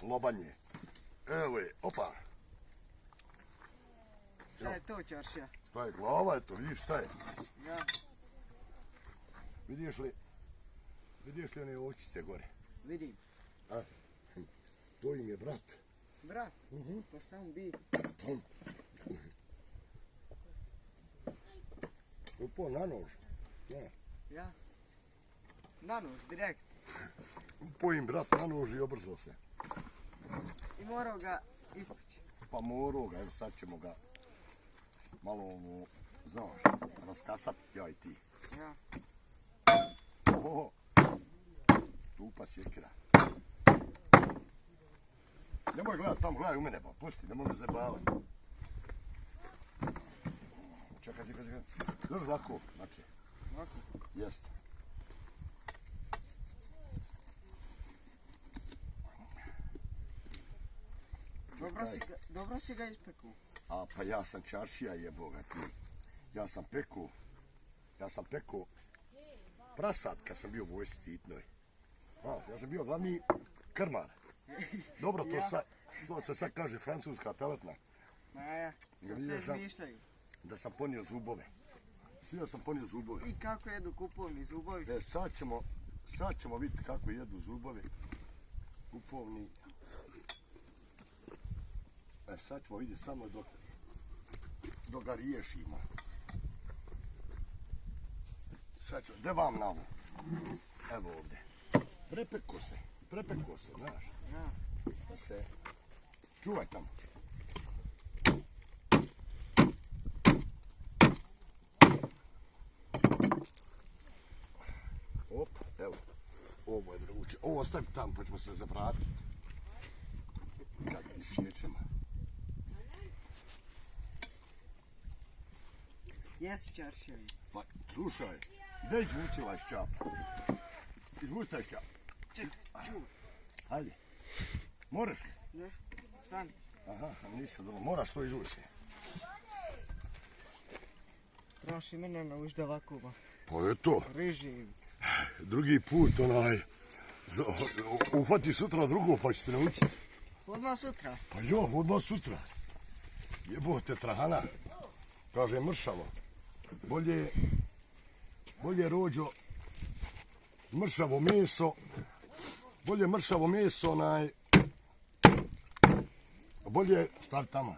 lobanje. Evo je, opa. Šta je to, čaršija? Šta je, glava je to, vidiš šta je? Ja. Vidiš li one očice gore? Vidim. A? To im je brat. Brat? Pa šta on bi? Upao na nož. Ne. Ja. Na nož, direkt. Upao im brat na nož i obrzao se. I morao ga ispeći. Pa morao ga, evo sad ćemo ga malo ovo, znaš, raskasati ja i ti. Ja. Oho, tupa sjekira. Nemoj gledat tamo, gledaj u mene, pa pusti, nemoj me zabavati. Čekaj. Dobro ovako, znači. Ovako? Jeste. Dobro si ga ispeku. A pa ja sam čaršija jeboga ti. Ja sam peko prasad kad sam bio u vojsci Titnoj. Ja sam bio glavni krmar. Dobro, to se sad kaže francuska teletna. Ja, sad sve izmišljaju. Da sam ponio zubove. Svi da sam ponio zubove. I kako jedu kupovni zubovi? Sad ćemo vidjeti kako jedu zubovi. Kupovni. Sad ćemo vidjeti samo dok ga riješimo. Sad ćemo, gdje vam namo? Evo ovdje. Prepeko se, znaš. Ja. Da se čuvaj tamo. Op, evo. Ovo je vruće. Ovo ostavi tamo pa ćemo se zavratiti. Kad isjećemo. Jesi čaršija. Pa, slušaj, gdje izvuci ovaj šćap? Izvuci taj šćap. Čekaj, čuvaj. Hajde. Moraš li? Ne, stani. Aha, nisam dobro. Moraš to izvuci. Trebaš i mene naučiti ovako. Pa eto. Riži. Drugi put uhvati sutra drugo pa ćete naučiti. Odmah sutra? Pa jo, odmah sutra. Jebote trahana. Kaže mršavo. Bolje rođo mršavo meso. Bolje mršavo meso bolje, stavi tamo.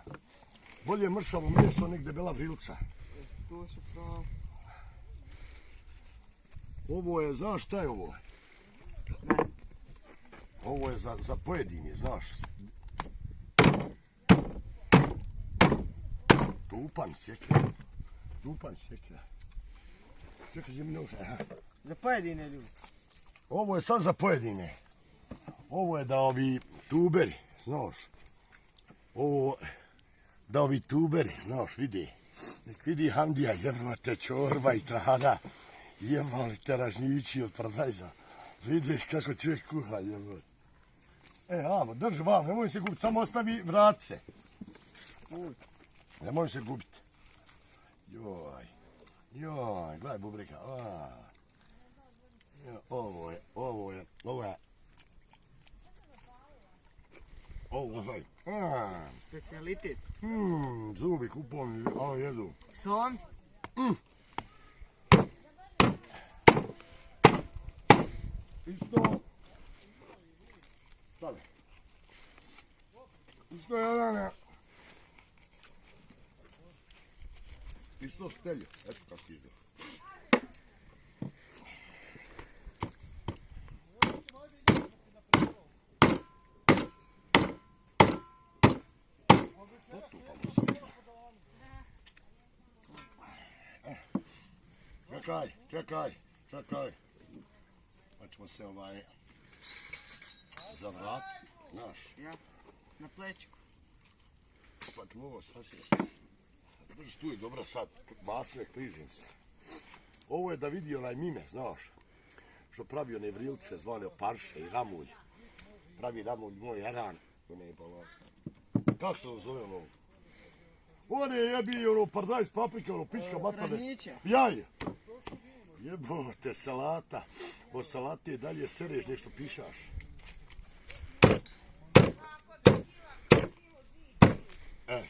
Bolje mršavo meso nek debela vrilca. To su pravo. Ovo je, znaš šta je ovo? Ne. Ovo je za pojedinje, znaš. Tupan sjekira. Čekaj, mi nož. Za pojedine ljudi. Ovo je sad za pojedine. Ovo je da ovi tuberi, znaš. Ovo da ovi tuberi, znaš, vidi. Nek vidi Hamdija, jebate čorba i trahana. Jebali te ražnjići od paradajza. Vidiš kako čovjek kuha, jebate. Amo, drži vam, nemoj se gubiti, samo ostavi vratce. Nemoj se gubiti. Joj, gledaj bubrika. Ovo je. Specijalitet. Zubi kupovni, jedu. Son? Isto jedan. Isto stelje, eto kako ide. Čekaj. Pa ćemo se zavratiti, znaš. Ja, na plećku. Pa ćemo ovo sasvijeti. Drži tu je dobro sad, masne kližim se. Ovo je da vidi onaj Mime, znaš. Što pravi one vrilce zvane Parše i Ramulj. Pravi Ramulj moj Eran. Kako se zove ono? On je jebi ono pardajz, paprika, ono pička matane. Ražnjiće. Jaje. Jebote, salata. Od salate dalje sereš nešto pišaš.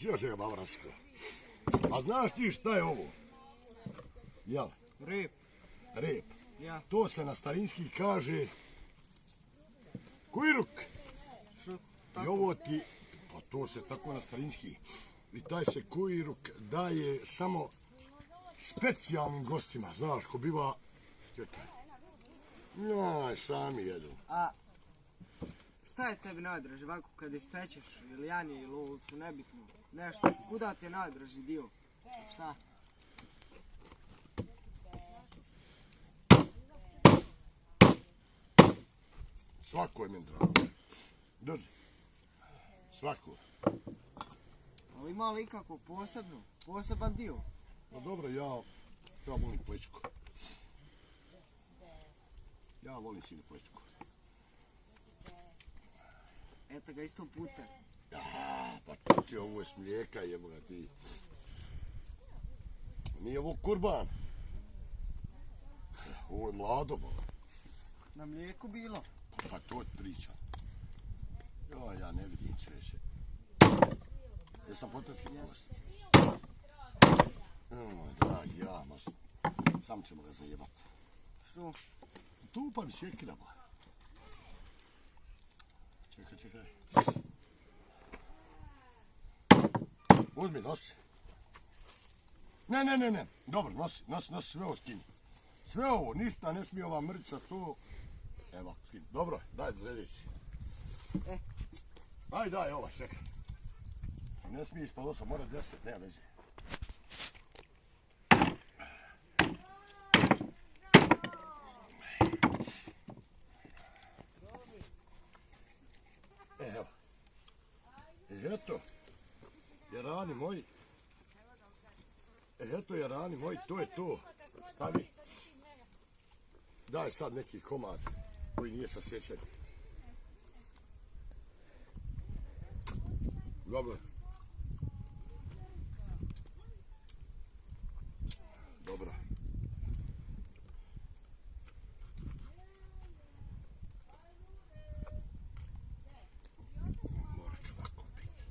Još je ga baba rasikla. A znaš ti šta je ovo? Jel? Rep. Rep. Ja. To se na starinski kaže kujruk. Što? I Tako. ovo ti, pa to se tako na starinski. I taj se kujruk daje samo specijalnim gostima. Znaš, ko biva... Čekaj. Jaj, sami jedu. A šta je tebi najdraže ovako kad ispečeš ili janje ili ovcu, nebitno, nešto, kuda ti je najdraži dio? Šta? Svako je meni drago. Drži. Svako. Ali ima li ikako poseban dio? No dobro, ja volim plečku. Ja volim sine plečku. Eto ga isto puta. Ja, pa to će, ovo je s mlijeka, jeboga ti. Nije ovo kurban. Ovo je mlado, bo. Na mlijeku bilo. Pa to ti pričam. Ja ne vidim češe. Jesam potrefio kost. Dragi, ja, sam ćemo ga zajebat. Što? Tu pa mi sjekira, ba. Čekaj. Uzmi, nosi. Ne. Dobro, nosi sve ovo skini. Sve ovo, ništa ne smije ova mrca tu. Evo, skini. Dobro, daj sljedeći. Daj, ovaj, čekaj. Ne smije ispod 8, mora 10, nema veze. Evo. I eto, jarani moji. Eto, jarani moji, to je to. Stavi. Daj sad neki komad koji nije sasječen. Dobro. Dobro. Morat ću ovako piti.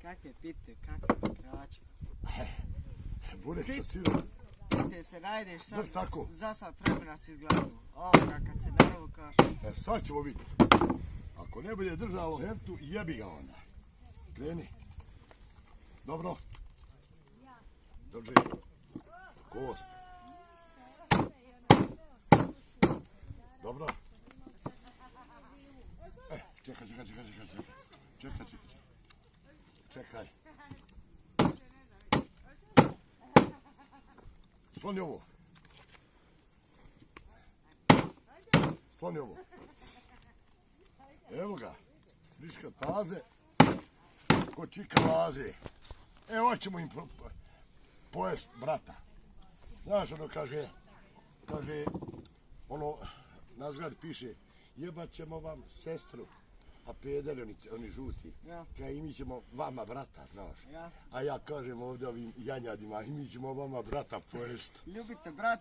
Kakve pite, kakve kraće. Budeš sa sirom. Pite se najdeš sad, Baš tako. za sat vremena si izgledao. Ovoga kad se naravno kaže. Sad ćemo vidjeti. Ako ne bude držalo heftu, jebi ga onda. Kreni. Dobro. Drži. Kost. Dobro. Čekaj. Čekaj. Sloni ovo. Evo ga. Friška taze. Ko čika laze. Evo ćemo im pojest brata. Znaš ono kaže, ono na zgradi piše, jebat ćemo vam sestru, a pederi oni žuti. Ja. Kaj i mi ćemo vama brata, znaš. Ja. A ja kažem ovdje ovim janjadima, i mi ćemo vama brata pojest. Ljubite brat?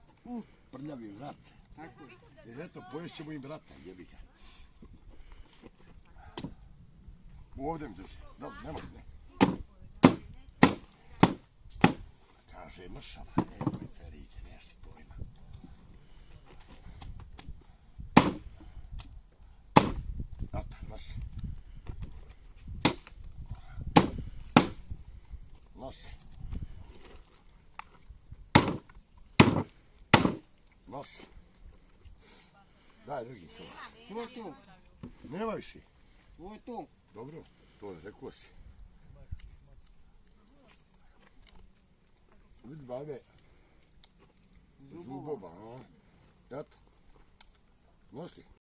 Prljavi brat. Tako. Eto, pojest ćemo im brata, jebi ga. Ovdje mi drži. Dobro, nemoj ne. Kaže mršava. Evo, ferite, nešto pojma. Eto, nosi. Nosi. Daj, drugi to. To je to. Nema više. Ovo je to. Dobro, to je, rekao si. Vidi babe, zubova, a? Eto, nosi.